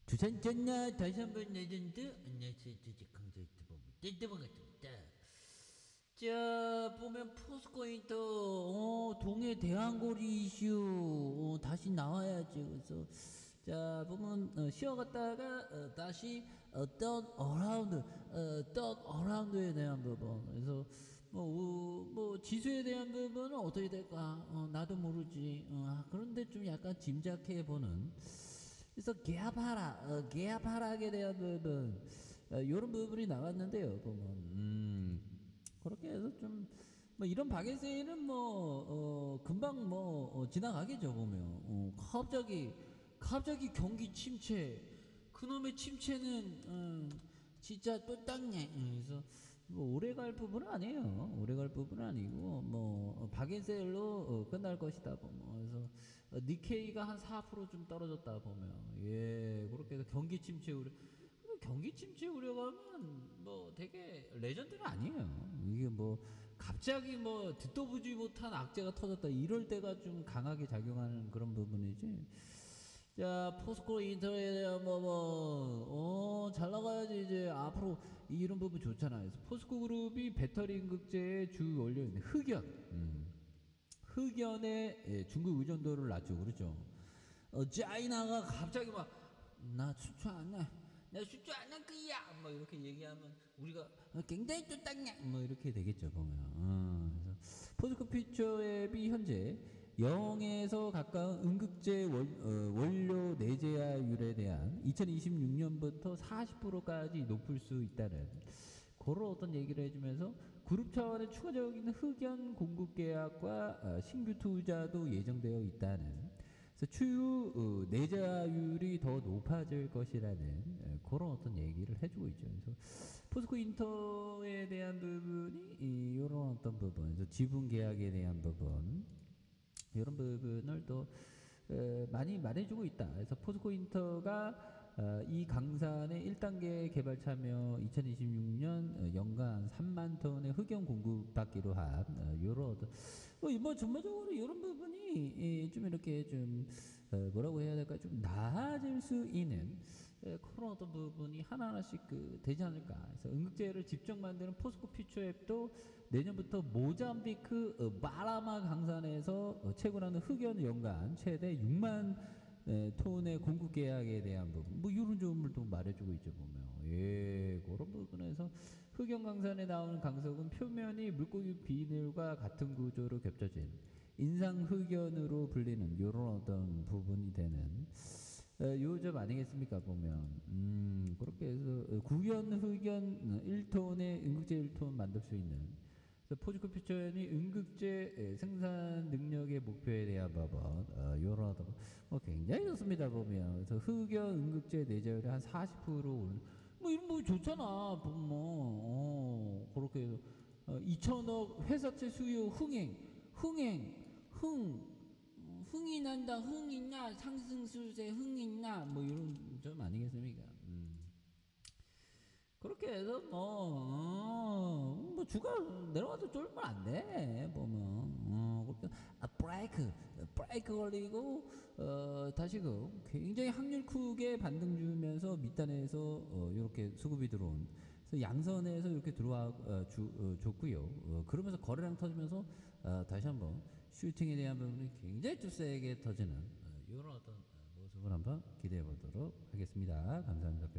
두산 전나 다시 한번 레전드 안녕하세요. 강조 유튜버 뜬뜨번 같습니다. 자 보면 포스코인터 동해 대왕고리 이슈 다시 나와야지. 그래서 자 보면 쉬어갔다가 다시 어라운드에 대한 부분. 그래서 뭐 지수에 대한 부분은 어떻게 될까 나도 모르지. 그런데 좀 약간 짐작해 보는. 그래서 계합 하락에 대한 부분, 이런 부분이 나왔는데요. 보면 그렇게 해서 좀 뭐 이런 박애세는 금방 지나가겠죠. 보면 갑자기 경기 침체, 그놈의 침체는 진짜 또 땅네. 그래서 뭐 오래 갈 부분은 아니에요. 오래 갈 부분은 아니고 박앤셀로 끝날 것이다 보면. 그래서 니케이가 한 4%좀 떨어졌다 보면, 예, 그렇게 해서 경기 침체 우려가면 되게 레전드는 아니에요. 이게 갑자기 듣도 보지 못한 악재가 터졌다 이럴 때가 좀 강하게 작용하는 그런 부분이지. 자, 포스코 인터에 대한 잘 나가야지. 이제 앞으로 이런 부분 좋잖아요. 그래서 포스코 그룹이 배터리 인극제의 주 원료인 흑연의 중국 의존도를 낮추고 그러죠. 짜이나가 갑자기 나 수출 안 해. 나 수출 안 할 거야. 이렇게 얘기하면 우리가 굉장히 또 땅냐. 이렇게 되겠죠, 보면. 그래서 포스코 퓨처앱이 현재 0에서 가까운 음극재 원료 내재화율에 대한 2026년부터 40%까지 높을 수 있다는 그런 어떤 얘기를 해주면서 그룹 차원의 추가적인 흑연 공급 계약과 신규 투자도 예정되어 있다는, 그래서 추후 내재화율이 더 높아질 것이라는 그런 어떤 얘기를 해주고 있죠. 그래서 포스코 인터에 대한 부분이 이런 어떤 부분, 그래서 지분 계약에 대한 부분, 이런 부분을 또 많이 말해주고 있다. 그래서 포스코 인터가 이 강산의 1단계 개발 참여 2026년 연간 3만 톤의 흑연 공급받기로 한 요런 전반적으로 이런 부분이 좀 이렇게 좀 뭐라고 해야 될까, 좀 나아질 수 있는 그런 어떤 부분이 하나하나씩 되지 않을까. 그래서 응급제를 직접 만드는 포스코 퓨처앱도 내년부터 모잠비크 마라마 강산에서 채굴하는 흑연 연간 최대 6만 톤의 공급 계약에 대한 부분, 이런 점을 또 말해주고 있죠. 보면, 예, 그런 부분에서 흑연 강산에 나오는 강석은 표면이 물고기 비늘과 같은 구조로 겹쳐진 인상 흑연으로 불리는 이런 어떤 부분이 되는 요점 아니겠습니까? 보면 그렇게 해서 구연 흑연 1톤의 응급제 1톤 만들 수 있는, 포스코 퓨처연이 응급제 생산 능력의 목표에 대한 부분, 요런 굉장히 좋습니다. 보면 그래서 흑연 응급제 내재율이 한 40% 오른, 이런 좋잖아. 보면 그렇게 해서 2천억 회사채 수요 흥이 난다. 흥이 나. 상승술세 흥이 나. 이런 점 아니겠습니까? 그렇게 해서 주가 내려가도 쫄면 안 돼. 보면 그렇게 브레이크 걸리고 다시 굉장히 확률 크게 반등 주면서 밑단에서 이렇게 수급이 들어온, 그래서 양선에서 이렇게 들어와 줬고요. 그러면서 거래량 터지면서 다시 한번 슈팅에 대한 부분이 굉장히 좀 세게 터지는 이런 어떤 모습을 한번 기대해 보도록 하겠습니다. 감사합니다.